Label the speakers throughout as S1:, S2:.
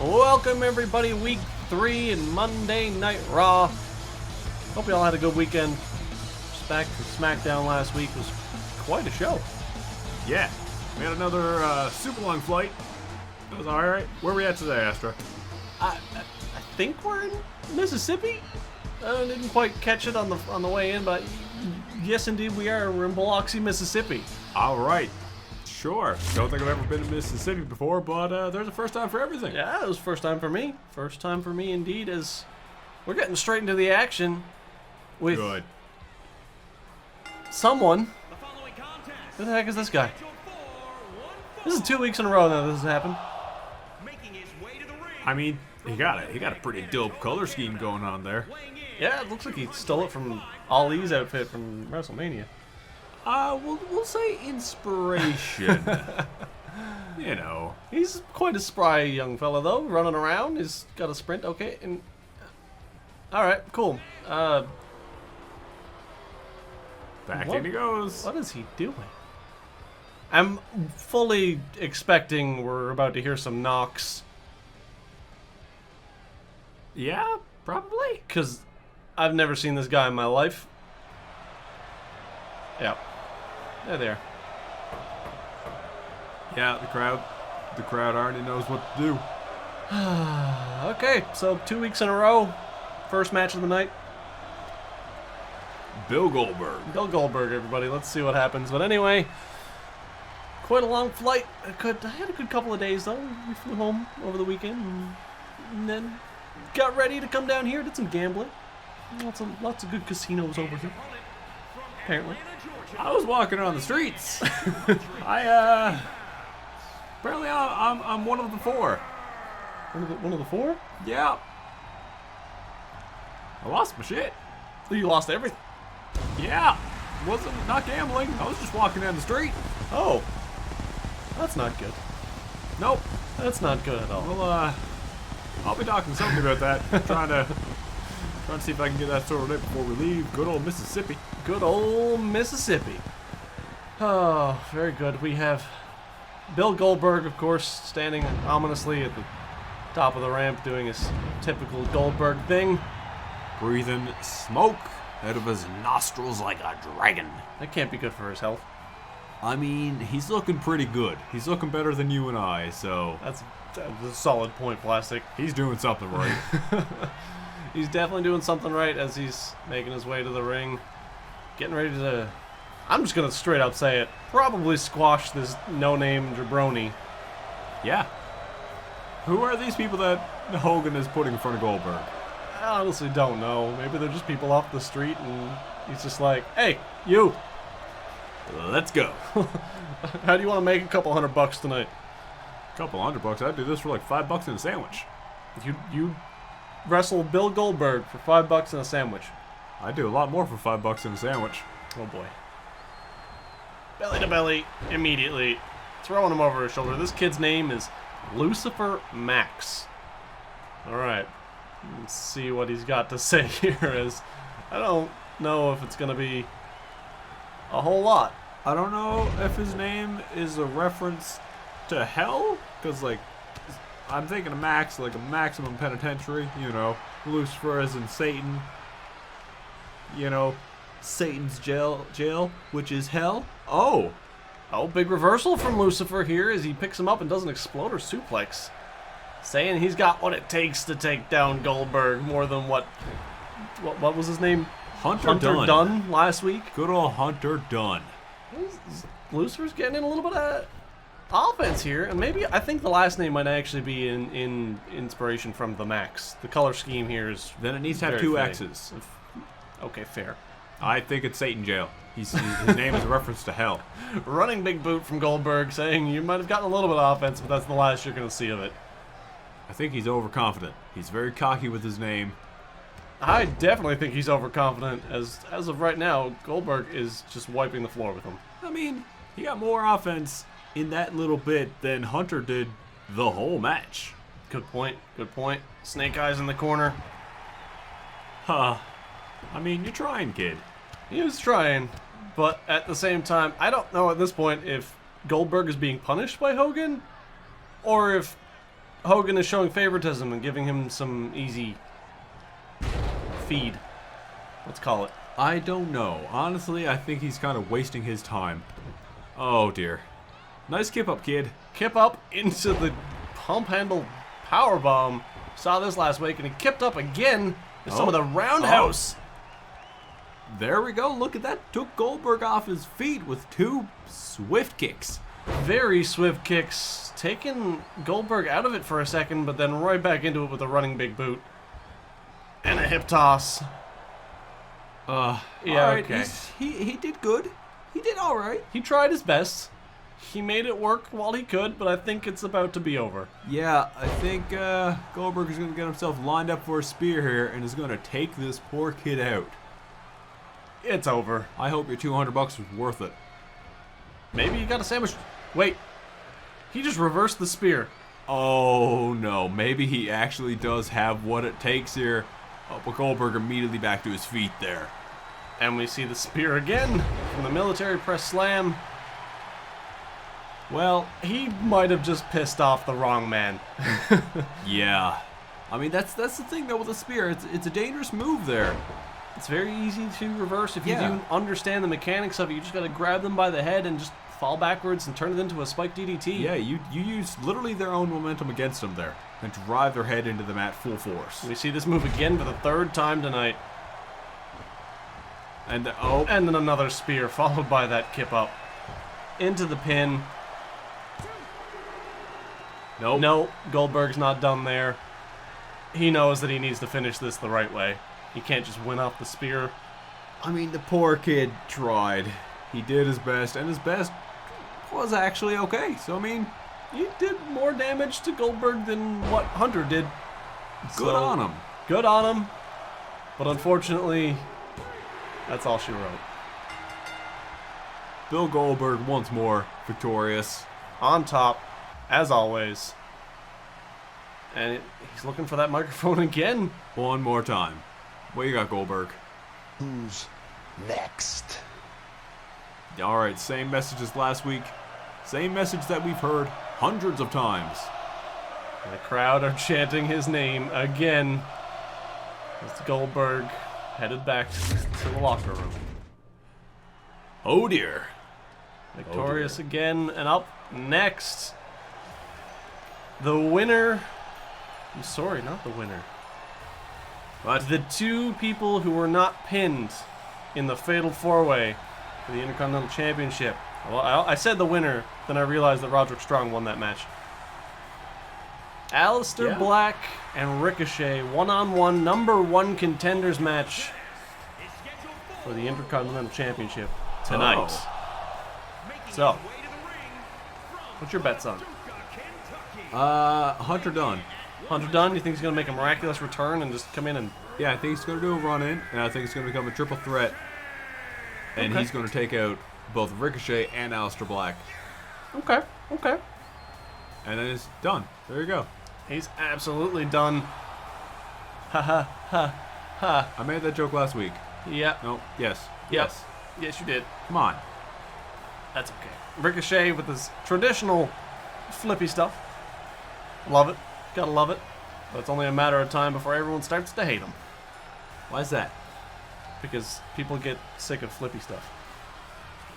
S1: Welcome everybody, week 3 and Monday Night Raw. Hope you all had a good weekend. Just back to SmackDown last week was quite a show.
S2: Yeah, we had another super long flight. That was alright. Where are we at today, Astra?
S1: I think we're in Mississippi. I didn't quite catch it on the way in, but yes, indeed, we are. We're in Biloxi, Mississippi.
S2: Alright, sure. Don't think I've ever been to Mississippi before, but there's a first time for everything.
S1: Yeah, it was first time for me. First time for me, indeed, as we're getting straight into the action with
S2: Good.
S1: someone. Who the heck is this guy? This is 2 weeks in a row now this has happened.
S2: I mean, he got a pretty dope color scheme going on there.
S1: Yeah, it looks like he stole it from Ali's outfit from WrestleMania.
S2: We'll say inspiration. You know.
S1: He's quite a spry young fella, though, running around. He's got a sprint, okay, and... Alright, cool.
S2: Back in he goes.
S1: What is he doing? I'm fully expecting we're about to hear some knocks.
S2: Yeah, probably.
S1: Because I've never seen this guy in my life. Yep. There.
S2: Yeah, the crowd already knows what to do.
S1: Okay, so 2 weeks in a row. First match of the night.
S2: Bill Goldberg.
S1: Bill Goldberg, everybody. Let's see what happens. But anyway, quite a long flight. I had a good couple of days, though. We flew home over the weekend and then got ready to come down here. Did some gambling. Lots of good casinos over here, apparently.
S2: I was walking around the streets. Apparently I'm one of the four.
S1: One of the four?
S2: Yeah. I lost my shit.
S1: So you lost everything?
S2: Yeah. Not gambling. I was just walking down the street.
S1: Oh. That's not good.
S2: Nope.
S1: That's not good at all.
S2: Well, I'll be talking to somebody about that. trying to see if I can get that sorted out before we leave. Good old Mississippi.
S1: Good old Mississippi. Oh, very good. We have Bill Goldberg, of course, standing ominously at the top of the ramp doing his typical Goldberg thing.
S2: Breathing smoke out of his nostrils like a dragon.
S1: That can't be good for his health.
S2: I mean, he's looking pretty good. He's looking better than you and I, so...
S1: That's a solid point, Plastic.
S2: He's doing something right.
S1: He's definitely doing something right as he's making his way to the ring. Getting ready to... I'm just going to straight up say it. Probably squash this no-name jabroni.
S2: Yeah. Who are these people that Hogan is putting in front of Goldberg?
S1: I honestly don't know. Maybe they're just people off the street and he's just like, hey, you.
S2: Let's go.
S1: How do you want to make a couple $100 tonight?
S2: Couple $100? I'd do this for like $5 and a sandwich.
S1: You wrestle Bill Goldberg for $5 and a sandwich.
S2: I'd do a lot more for $5 and a sandwich.
S1: Oh boy. Belly to belly, immediately. Throwing him over his shoulder. This kid's name is Lucifer Max. Alright. Let's see what he's got to say here. As I don't know if it's going to be a whole lot.
S2: I don't know if his name is a reference to hell, because like I'm thinking of Max, like a maximum penitentiary, you know, Lucifer as in Satan, you know, Satan's jail, which is hell. Oh,
S1: big reversal from Lucifer here as he picks him up and does an exploder suplex, saying he's got what it takes to take down Goldberg more than what was his name?
S2: Hunter
S1: Dunn last week.
S2: Good old Hunter Dunn.
S1: Lucifer's getting in a little bit of offense here, and maybe I think the last name might actually be in inspiration from the Max. The color scheme here is
S2: then it needs to have two X's.
S1: Okay, fair.
S2: I think it's Satan jail. His name is a reference to hell.
S1: Running big boot from Goldberg, saying you might have gotten a little bit of offense, but that's the last you're going to see of it.
S2: I think he's overconfident. He's very cocky with his name.
S1: I definitely think he's overconfident. As of right now, Goldberg is just wiping the floor with him.
S2: I mean, he got more offense in that little bit than Hunter did the whole match.
S1: Good point. Good point. Snake Eyes in the corner.
S2: Huh. I mean, you're trying, kid.
S1: He was trying, but at the same time, I don't know at this point if Goldberg is being punished by Hogan, or if Hogan is showing favoritism and giving him some easy feed. Let's call it.
S2: I don't know. Honestly, I think he's kind of wasting his time. Oh, dear. Nice kip up, kid.
S1: Kip up into the pump handle powerbomb. Saw this last week, and he kipped up again with some of the roundhouse.
S2: There we go. Look at that. Took Goldberg off his feet with 2 swift kicks.
S1: Very swift kicks. Taking Goldberg out of it for a second, but then right back into it with a running big boot. And a hip toss.
S2: Yeah,
S1: right,
S2: okay. He did good. He did all right.
S1: He tried his best. He made it work while he could, but I think it's about to be over.
S2: Yeah, I think Goldberg is going to get himself lined up for a spear here and is going to take this poor kid out.
S1: It's over.
S2: I hope your $200 was worth it.
S1: Maybe you got a sandwich. Wait. He just reversed the spear.
S2: Oh, no. Maybe he actually does have what it takes here. Oh, but Goldberg immediately back to his feet there.
S1: And we see the spear again from the military press slam. Well, he might have just pissed off the wrong man.
S2: Yeah. I mean, that's the thing, though, with the spear. It's a dangerous move there.
S1: It's very easy to reverse if you do understand the mechanics of it. You just got to grab them by the head and just fall backwards and turn it into a spike DDT.
S2: Yeah, you use literally their own momentum against them there and drive their head into the mat full force.
S1: We see this move again for the 3rd time tonight.
S2: And
S1: and then another spear followed by that kip up into the pin.
S2: Nope.
S1: No, Goldberg's not done there. He knows that he needs to finish this the right way. He can't just win off the spear.
S2: I mean, the poor kid tried. He did his best, and his best was actually okay. So, I mean,
S1: He did more damage to Goldberg than what Hunter did.
S2: Good on him.
S1: Good on him. But unfortunately, that's all she wrote.
S2: Bill Goldberg once more victorious.
S1: On top, as always. And he's looking for that microphone again.
S2: One more time. What you got, Goldberg?
S3: Who's next?
S2: All right, same message as last week. Same message that we've heard hundreds of times.
S1: And the crowd are chanting his name again. As Goldberg headed back to the locker room.
S2: Oh dear.
S1: Victorious again, and up next, the winner. I'm sorry, not the winner.
S2: But
S1: The 2 people who were not pinned in the Fatal 4-Way for the Intercontinental Championship. Well, I said the winner, then I realized that Roderick Strong won that match. Aleister Black and Ricochet, one-on-one #1 contenders match for the Intercontinental Championship tonight.
S2: Oh.
S1: So, what's your bets on?
S2: Hunter Dunn.
S1: Hunter Dunn, you think he's going to make a miraculous return and just come in and...
S2: Yeah, I think he's going to do a run-in, and I think it's going to become a triple threat. And he's going to take out both Ricochet and Aleister Black.
S1: Okay.
S2: And then it's done. There you go.
S1: He's absolutely done. Ha ha ha ha.
S2: I made that joke last week.
S1: Yeah.
S2: No, yes.
S1: Yep.
S2: Yes.
S1: Yes, you did.
S2: Come on.
S1: That's okay. Ricochet with his traditional flippy stuff. Love it. Gotta love it. But it's only a matter of time before everyone starts to hate him.
S2: Why is that?
S1: Because people get sick of flippy stuff.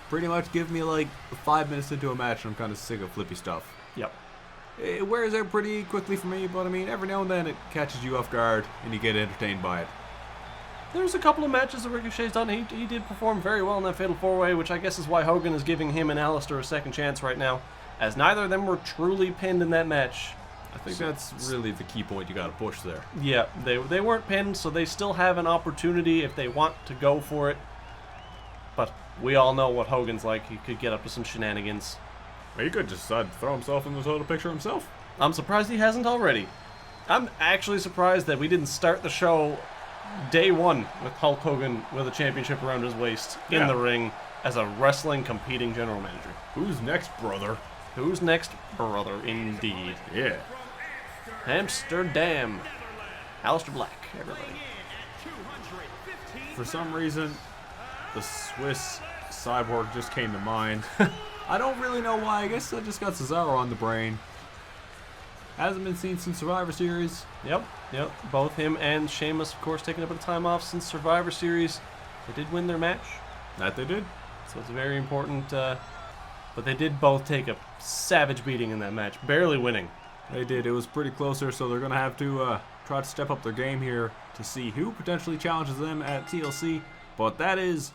S2: Pretty much give me like 5 minutes into a match and I'm kind of sick of flippy stuff.
S1: Yep.
S2: It wears out pretty quickly for me, but I mean, every now and then it catches you off guard and you get entertained by it.
S1: There's a couple of matches that Ricochet's done. He did perform very well in that Fatal 4-Way, which I guess is why Hogan is giving him and Aleister a second chance right now, as neither of them were truly pinned in that match.
S2: I think that's really the key point you got to push there.
S1: Yeah, they weren't pinned, so they still have an opportunity if they want to go for it. But we all know what Hogan's like. He could get up to some shenanigans.
S2: He could just throw himself in the total picture himself.
S1: I'm surprised he hasn't already. I'm actually surprised that we didn't start the show day one with Hulk Hogan with a championship around his waist in the ring as a wrestling competing general manager.
S2: Who's next, brother?
S1: Who's next, brother, indeed.
S2: Yeah.
S1: Amsterdam. Aleister Black, everybody.
S2: For some reason, the Swiss Cyborg just came to mind. I don't really know why. I guess I just got Cesaro on the brain. Hasn't been seen since Survivor Series.
S1: Yep. Both him and Sheamus, of course, taking a bit of time off since Survivor Series. They did win their match.
S2: That they did.
S1: So it's very important. But they did both take a savage beating in that match, barely winning.
S2: They did. It was pretty closer, so they're going to have to try to step up their game here to see who potentially challenges them at TLC. But that is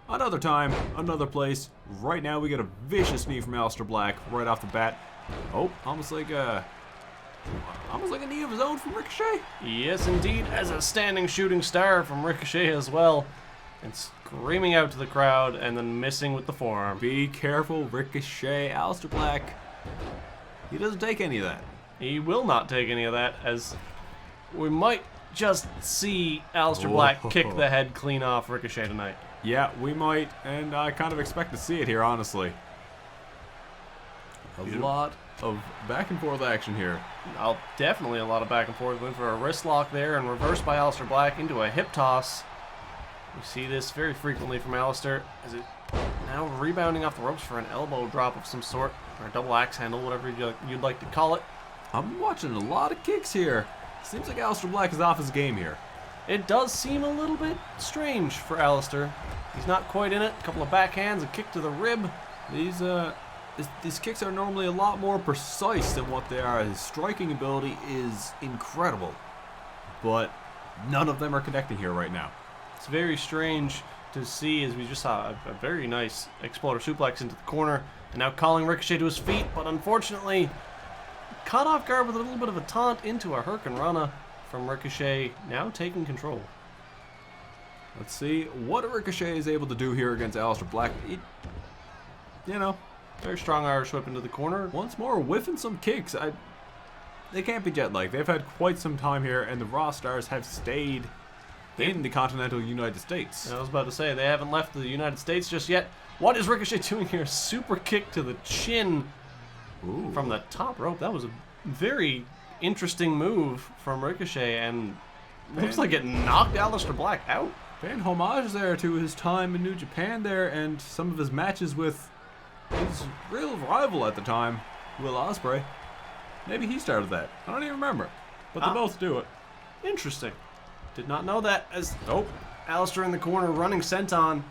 S2: another time, another place. Right now, we get a vicious knee from Aleister Black right off the bat. Oh, almost like a knee of his own from Ricochet.
S1: Yes, indeed, as a standing shooting star from Ricochet as well. And screaming out to the crowd and then missing with the forearm.
S2: Be careful, Ricochet. Aleister Black, he doesn't take any of that.
S1: He will not take any of that, as we might just see Aleister Black kick the head clean off Ricochet tonight.
S2: Yeah, we might, and I kind of expect to see it here, honestly. A lot of back and forth action here.
S1: Definitely a lot of back and forth. Went for a wrist lock there and reversed by Aleister Black into a hip toss. We see this very frequently from Aleister. Is it now rebounding off the ropes for an elbow drop of some sort, or a double axe handle, whatever you'd like to call it.
S2: I'm watching a lot of kicks here. Seems like Aleister Black is off his game here.
S1: It does seem a little bit strange for Aleister. He's not quite in it. A couple of backhands, a kick to the rib.
S2: These kicks are normally a lot more precise than what they are. His striking ability is incredible, but none of them are connecting here right now.
S1: It's very strange to see, as we just saw a very nice exploder suplex into the corner, and now calling Ricochet to his feet, but unfortunately caught off guard with a little bit of a taunt into a Hurricanrana from Ricochet, now taking control.
S2: Let's see what Ricochet is able to do here against Aleister Black.
S1: Very strong Irish whip into the corner.
S2: Once more, whiffing some kicks. They can't be jet lagged. They've had quite some time here, and the Raw stars have stayed in the continental United States.
S1: I was about to say, they haven't left the United States just yet. What is Ricochet doing here? Super kick to the chin from the top rope. That was a very interesting move from Ricochet, and looks like it knocked Aleister Black out.
S2: Paying homage there to his time in New Japan there, and some of his matches with his real rival at the time, Will Ospreay. Maybe he started that. I don't even remember. But they both do it.
S1: Interesting. Did not know that. As Aleister in the corner running senton.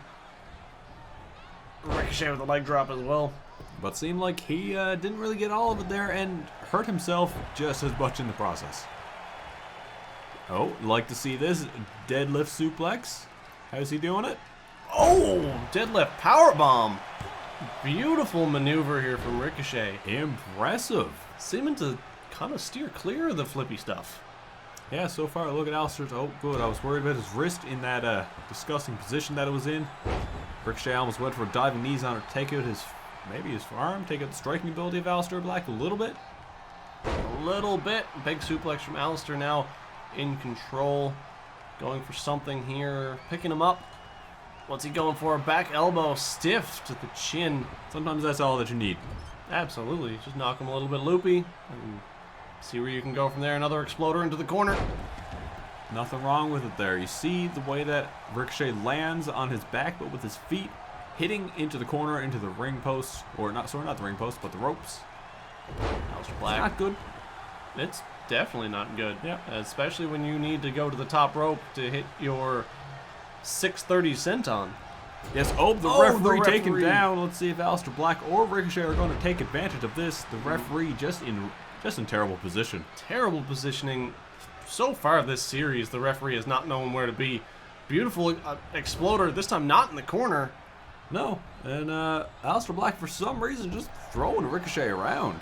S1: Ricochet with a leg drop as well.
S2: But seemed like he didn't really get all of it there and hurt himself just as much in the process. Oh, like to see this deadlift suplex. How's he doing it?
S1: Oh, deadlift powerbomb. Beautiful maneuver here from Ricochet.
S2: Impressive.
S1: Seeming to kind of steer clear of the flippy stuff.
S2: Yeah, so far, look at Aleister's. Oh, good. I was worried about his wrist in that disgusting position that it was in. Ricochet almost went for diving knees on her, take out maybe his forearm, take out the striking ability of Aleister Black a little bit.
S1: A little bit. Big suplex from Aleister now in control. Going for something here. Picking him up. What's he going for? Back elbow stiff to the chin.
S2: Sometimes that's all that you need.
S1: Absolutely. Just knock him a little bit loopy. And see where you can go from there. Another exploder into the corner.
S2: Nothing wrong with it there. You see the way that Ricochet lands on his back, but with his feet hitting into the corner, into the ring post. Or not, sorry, not the ring post, but the ropes.
S1: Aleister Black.
S2: Not good.
S1: It's definitely not good.
S2: Yeah.
S1: Especially when you need to go to the top rope to hit your 630 senton.
S2: Yes, the referee taken down. Let's see if Aleister Black or Ricochet are going to take advantage of this. The referee just in terrible position.
S1: Terrible positioning. So far this series, the referee has not known where to be. Beautiful exploder, this time not in the corner.
S2: No, and Aleister Black for some reason just throwing Ricochet around.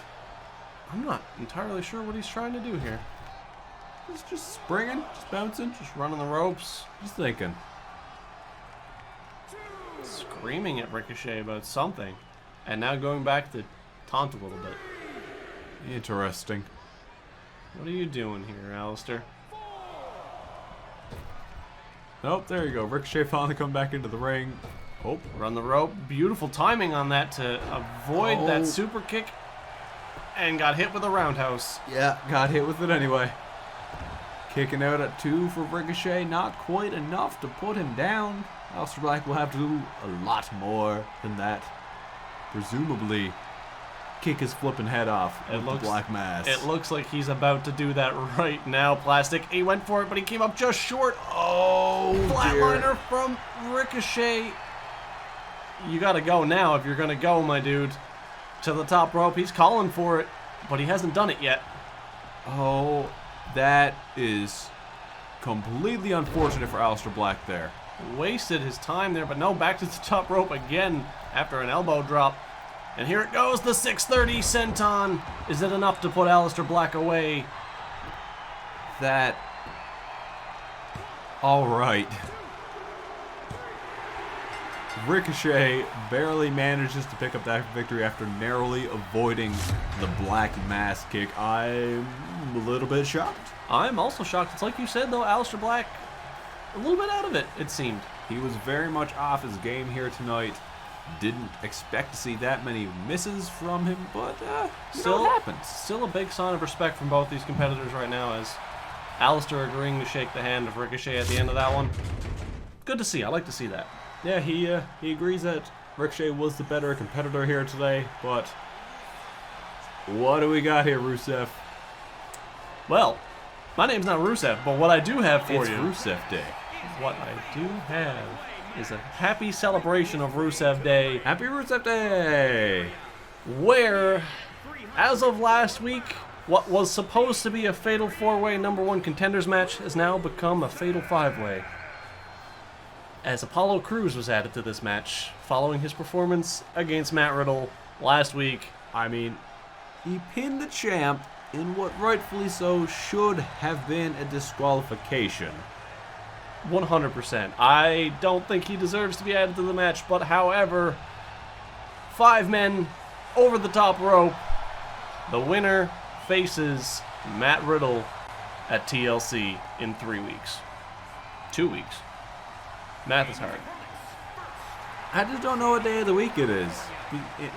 S1: I'm not entirely sure what he's trying to do here.
S2: He's just springing, just bouncing,
S1: Just running the ropes.
S2: just thinking.
S1: Screaming at Ricochet about something. And now going back to taunt a little bit.
S2: Interesting.
S1: What are you doing here, Aleister?
S2: Oh, there you go. Ricochet finally come back into the ring. Oh,
S1: Run the rope. Beautiful timing on that to avoid that super kick. And got hit with a roundhouse.
S2: yeah, got hit with it anyway. Kicking out at 2 for Ricochet. Not quite enough to put him down. Aleister Black will have to do a lot more than that. Presumably. kick his flipping head off with the black mass.
S1: It looks like he's about to do that right now, Plastic. He went for it, but he came up just short. Oh, flatliner from Ricochet. You got to go now if you're going to go, my dude. To the top rope. He's calling for it, but he hasn't done it yet.
S2: Oh, that is completely unfortunate for Aleister Black there.
S1: Wasted his time there, but no, back to the top rope again after an elbow drop. And here it goes, the 630 senton. Is it enough to put Aleister Black away?
S2: That... Alright. Ricochet barely manages to pick up that victory after narrowly avoiding the black mass kick. I'm a little bit shocked.
S1: I'm also shocked. It's like you said, though, Aleister Black, a little bit out of it, it seemed.
S2: He was very much off his game here tonight. Didn't expect to see that many misses from him, but still it happens.
S1: Still a big sign of respect from both these competitors right now, as Aleister agreeing to shake the hand of Ricochet at the end of that one. Good to see. I like to see that.
S2: Yeah, he agrees that Ricochet was the better competitor here today, but what do we got here, Rusev?
S1: Well, my name's not Rusev, but what I do have for
S2: it's
S1: you...
S2: Rusev Day.
S1: What I do have is a happy celebration of Rusev Day.
S2: Happy Rusev Day!
S1: Where, as of last week, what was supposed to be a fatal 4-way #1 contenders match has now become a fatal 5-way. As Apollo Crews was added to this match following his performance against Matt Riddle last week.
S2: I mean, he pinned the champ in what rightfully so should have been a disqualification.
S1: 100%. I don't think he deserves to be added to the match, but however, 5 men over the top rope. The winner faces Matt Riddle at TLC in 3 weeks. 2 weeks. Math is hard.
S2: I just don't know what day of the week it is.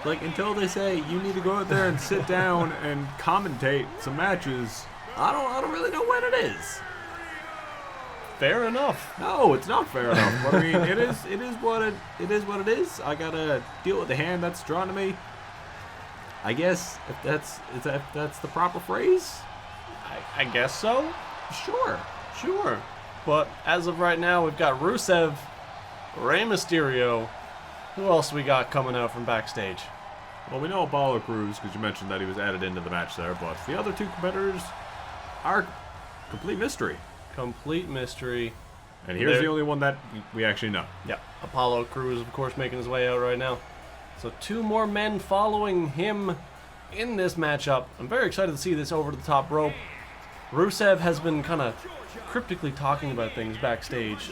S2: Like, until they say you need to go out there and sit down and commentate some matches, I don't really know when it is.
S1: Fair enough.
S2: No, it's not fair enough. But I mean, it is what it is. I gotta deal with the hand that's drawn to me. I guess if that's the proper phrase.
S1: I guess so.
S2: Sure.
S1: But as of right now, we've got Rusev, Rey Mysterio. Who else we got coming out from backstage?
S2: Well, we know Apollo Crews because you mentioned that he was added into the match there, but the other 2 competitors are complete mystery.
S1: Complete mystery.
S2: And here's the only one that we actually know.
S1: Yeah, Apollo Crews, of course, making his way out right now. So 2 more men following him in this matchup. I'm very excited to see this over the top rope. Rusev has been kind of cryptically talking about things backstage.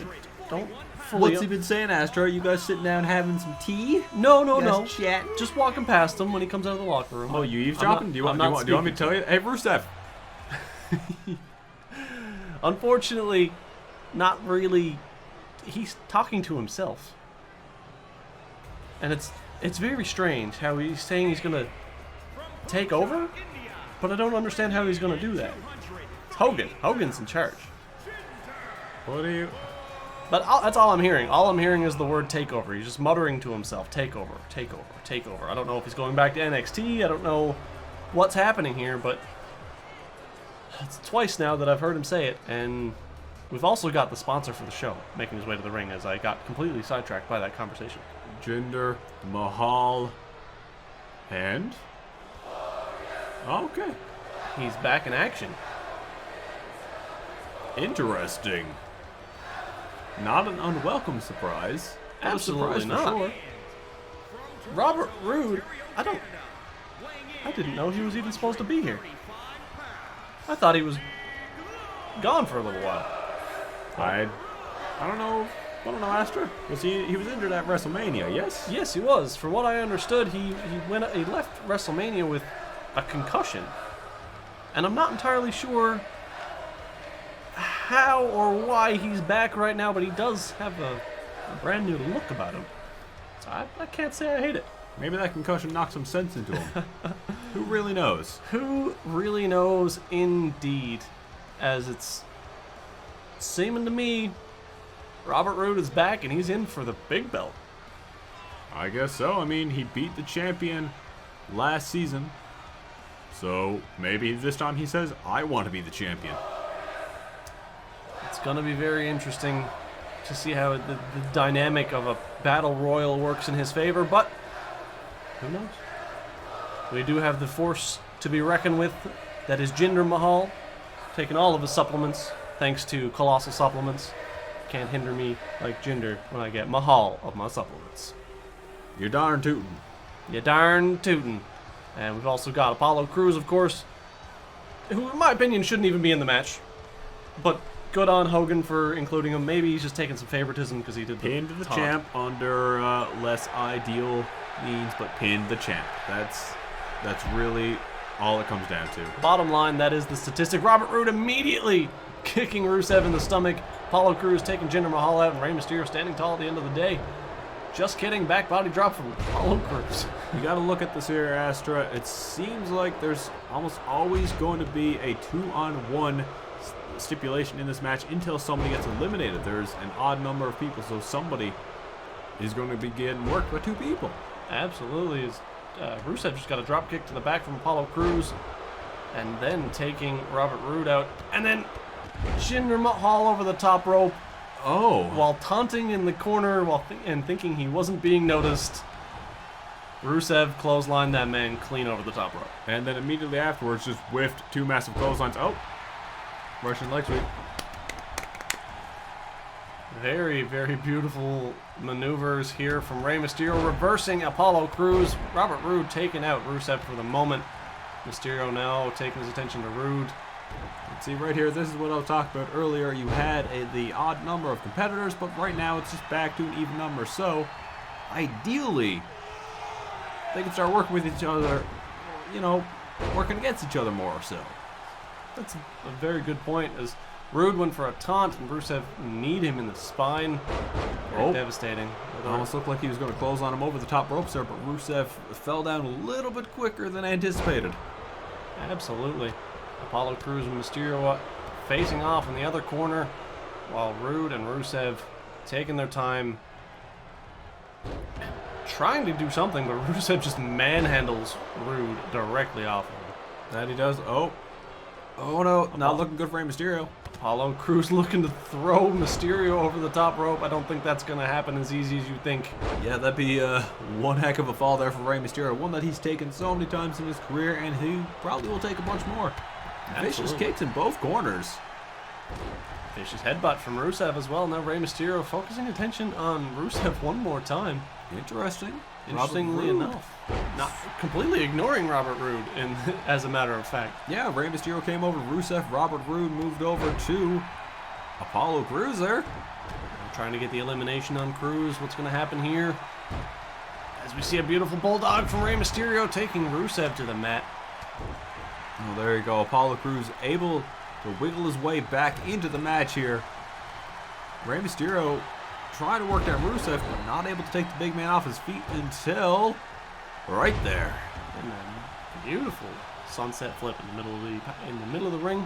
S1: Don't fully...
S2: What's he been saying, Astro? You guys sitting down having some tea?
S1: No.
S2: Chatting?
S1: Just walking past him when he comes out of the locker room.
S2: Oh, you eavesdropping? Do you want me to tell you? Hey, Rusev.
S1: Unfortunately, not really. He's talking to himself. And it's very strange how he's saying he's going to take over, but I don't understand how he's going to do that. It's Hogan. Hogan's in charge.
S2: What are you...
S1: But that's all I'm hearing. All I'm hearing is the word takeover. He's just muttering to himself, takeover, takeover, takeover. I don't know if he's going back to NXT. I don't know what's happening here, but it's twice now that I've heard him say it. And we've also got the sponsor for the show making his way to the ring, as I got completely sidetracked by that conversation.
S2: Jinder Mahal and... Okay.
S1: He's back in action.
S2: Interesting. Not an unwelcome surprise.
S1: Absolutely not.
S2: Sure.
S1: Robert Roode, I didn't know he was even supposed to be here. I thought he was gone for a little while.
S2: I don't know, Astra. He was injured at WrestleMania, yes?
S1: Yes, he was. For what I understood, he left WrestleMania with a concussion. And I'm not entirely sure how or why he's back right now, but he does have a brand new look about him. So I can't say I hate it.
S2: Maybe that concussion knocked some sense into him. Who really knows?
S1: Who really knows indeed? As it's seeming to me, Robert Roode is back and he's in for the big belt.
S2: I guess so. I mean, he beat the champion last season. So maybe this time he says, I want to be the champion.
S1: It's going to be very interesting to see how the dynamic of a battle royal works in his favor, but who knows? We do have the force to be reckoned with. That is Jinder Mahal, taking all of his supplements, thanks to Colossal Supplements. Can't hinder me like Jinder when I get Mahal of my supplements.
S2: You're darn tootin'.
S1: You darn tootin'. And we've also got Apollo Crews, of course, who in my opinion shouldn't even be in the match. But good on Hogan for including him. Maybe he's just taking some favoritism because he did the
S2: Pinned the
S1: taunt.
S2: champ under less ideal means, but pinned the champ. That's really all it comes down to.
S1: Bottom line, that is the statistic. Robert Roode immediately kicking Rusev in the stomach. Apollo Crews taking Jinder Mahal out, and Rey Mysterio standing tall at the end of the day. Just kidding, back body drop from Apollo Crews.
S2: You got to look at this here, Astra. It seems like there's almost always going to be a 2-on-1 stipulation in this match until somebody gets eliminated. There's an odd number of people, so somebody is going to be getting worked by 2 people.
S1: Absolutely. Rusev just got a drop kick to the back from Apollo Crews, and then taking Robert Roode out, and then Jinder Mahal over the top rope.
S2: Oh.
S1: While taunting in the corner and thinking he wasn't being noticed, Rusev clotheslined that man clean over the top rope.
S2: And then immediately afterwards just whiffed 2 massive clotheslines. Oh. Russian leg sweep.
S1: Very, very beautiful maneuvers here from Rey Mysterio, reversing Apollo Crews. Robert Roode taking out Rusev for the moment. Mysterio now taking his attention to Roode.
S2: Let's see right here, this is what I was talking about earlier. You had the odd number of competitors, but right now it's just back to an even number. So, ideally, they can start working with each other, you know, working against each other more so.
S1: That's a very good point, as Roode went for a taunt and Rusev kneed him in the spine. Very devastating.
S2: It almost looked like he was going to close on him over the top ropes there, but Rusev fell down a little bit quicker than anticipated.
S1: Absolutely. Apollo Crews and Mysterio facing off in the other corner, while Roode and Rusev taking their time, trying to do something, but Rusev just manhandles Roode directly off of him.
S2: That he does. Oh no, not looking good for Rey Mysterio.
S1: Apollo Crews looking to throw Mysterio over the top rope. I don't think that's going to happen as easy as you think.
S2: Yeah, that'd be one heck of a fall there for Rey Mysterio. One that he's taken so many times in his career, and he probably will take a bunch more. Vicious kicks in both corners.
S1: Vicious headbutt from Rusev as well. Now Rey Mysterio focusing attention on Rusev one more time.
S2: Interesting.
S1: Interestingly enough. Not completely ignoring Robert Roode, as a matter of fact.
S2: Yeah, Rey Mysterio came over to Rusev. Robert Roode moved over to Apollo Crews there.
S1: Trying to get the elimination on Crews. What's going to happen here? As we see a beautiful bulldog from Rey Mysterio taking Rusev to the mat.
S2: Oh, there you go. Apollo Crews able to wiggle his way back into the match here. Rey Mysterio trying to work down Rusev, but not able to take the big man off his feet until right there.
S1: And then beautiful sunset flip in the middle of the ring.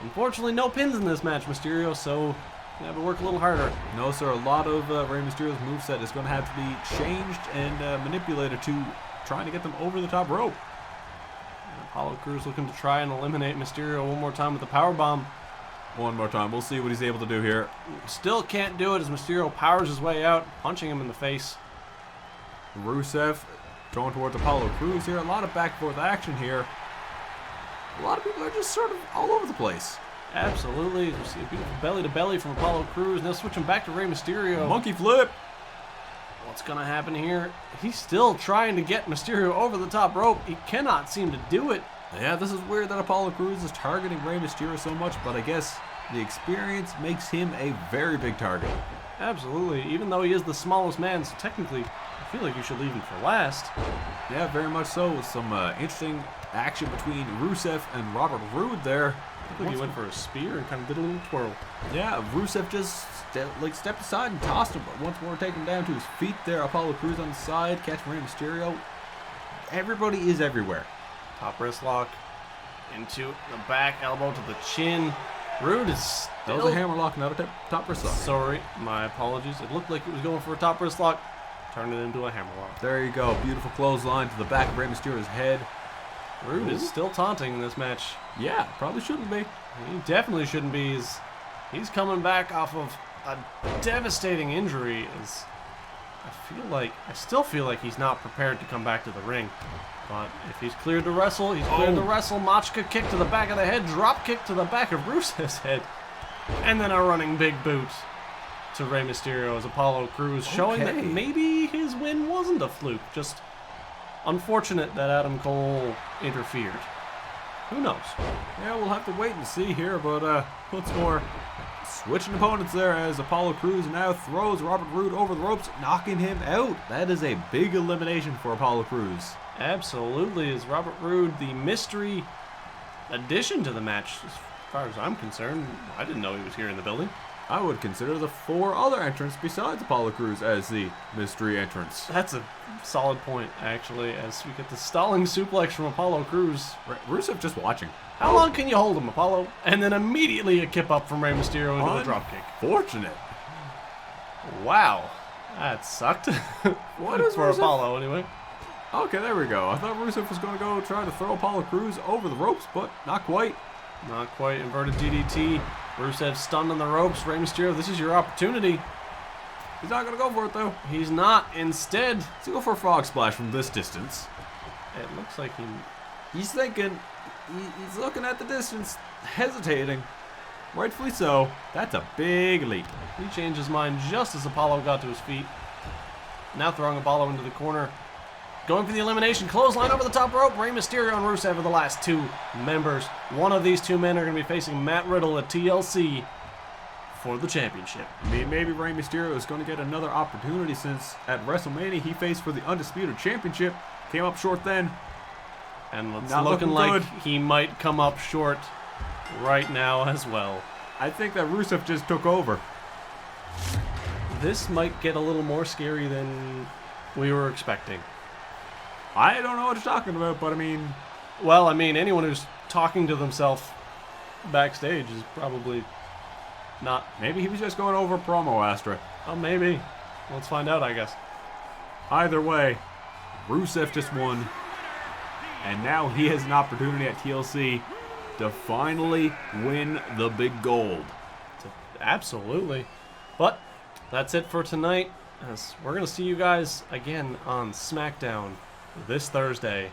S1: Unfortunately, no pins in this match, Mysterio, so you have to work a little harder.
S2: No, sir. A lot of Rey Mysterio's moveset is going to have to be changed and manipulated to trying to get them over the top rope.
S1: Apollo Crews looking to try and eliminate Mysterio one more time with the powerbomb.
S2: One more time. We'll see what he's able to do here.
S1: Still can't do it as Mysterio powers his way out, punching him in the face.
S2: Rusev going towards Apollo Crews here. A lot of back and forth action here. A lot of people are just sort of all over the place.
S1: Absolutely. You see a beautiful belly-to-belly from Apollo Crews. Now switching back to Rey Mysterio.
S2: Monkey flip.
S1: What's going to happen here? He's still trying to get Mysterio over the top rope. He cannot seem to do it.
S2: Yeah, this is weird that Apollo Crews is targeting Rey Mysterio so much, but I guess the experience makes him a very big target.
S1: Absolutely. Even though he is the smallest man, so technically, I feel like you should leave him for last.
S2: Yeah, very much so. With some interesting action between Rusev and Robert Roode there.
S1: I think he went for a spear and kind of did a little twirl.
S2: Yeah, Rusev just stepped aside and tossed him, but once more taken down to his feet there. Apollo Crews on the side, catching Rey Mysterio. Everybody is everywhere.
S1: Top wrist lock into the back, elbow to the chin. Roode is still...
S2: That was a hammer lock, not a top wrist lock.
S1: Sorry, my apologies. It looked like it was going for a top wrist lock. turn it into a hammerlock.
S2: There you go. Beautiful clothesline to the back of Rey Mysterio's head.
S1: Rude
S2: Ooh.
S1: is still taunting in this match.
S2: Yeah, probably shouldn't be.
S1: He definitely shouldn't be. He's coming back off of a devastating injury. I still feel like he's not prepared to come back to the ring. But if he's cleared to wrestle, he's cleared to wrestle. Machka kick to the back of the head, drop kick to the back of Rusev's head, and then a running big boot to Rey Mysterio as Apollo Crews, showing that maybe his win wasn't a fluke. Just unfortunate that Adam Cole interfered. Who knows?
S2: Yeah, we'll have to wait and see here, but once more, switching opponents there as Apollo Crews now throws Robert Roode over the ropes, knocking him out. That is a big elimination for Apollo Crews.
S1: Absolutely, is Robert Roode the mystery addition to the match? As far as I'm concerned, I didn't know he was here in the building.
S2: I would consider the 4 other entrants besides Apollo Crews as the mystery entrants.
S1: That's a solid point, actually, as we get the stalling suplex from Apollo Crews.
S2: Rusev just watching.
S1: How long can you hold him, Apollo? And then immediately a kip up from Rey Mysterio into a dropkick.
S2: Fortunate.
S1: Wow. That sucked.
S2: What is
S1: for
S2: Rusev?
S1: Apollo, anyway.
S2: Okay, there we go. I thought Rusev was going to go try to throw Apollo Crews over the ropes, but not quite.
S1: Not quite. Inverted DDT. Rusev stunned on the ropes. Rey Mysterio, this is your opportunity.
S2: He's not going to go for it, though.
S1: He's not. Instead,
S2: Let's go for a frog splash from this distance.
S1: it looks like
S2: He's thinking, he's looking at the distance, hesitating. Rightfully so. That's a big leap.
S1: he changed his mind just as Apollo got to his feet. Now throwing Apollo into the corner. Going for the elimination. Clothesline over the top rope. Rey Mysterio and Rusev are the last 2 members. One of these 2 men are going to be facing Matt Riddle at TLC for the championship.
S2: I mean, maybe Rey Mysterio is going to get another opportunity since at WrestleMania he faced for the Undisputed Championship. Came up short then.
S1: And it's
S2: Not
S1: looking
S2: looking
S1: like
S2: good.
S1: he might come up short right now as well.
S2: I think that Rusev just took over.
S1: This might get a little more scary than we were expecting.
S2: I don't know what you're talking about, but I mean...
S1: Well, I mean, anyone who's talking to themselves backstage is probably not.
S2: Maybe he was just going over promo, Astra.
S1: Oh, maybe. Let's find out, I guess.
S2: Either way, Rusev just won. And now he has an opportunity at TLC to finally win the big gold.
S1: Absolutely. But that's it for tonight. As we're going to see you guys again on SmackDown this Thursday.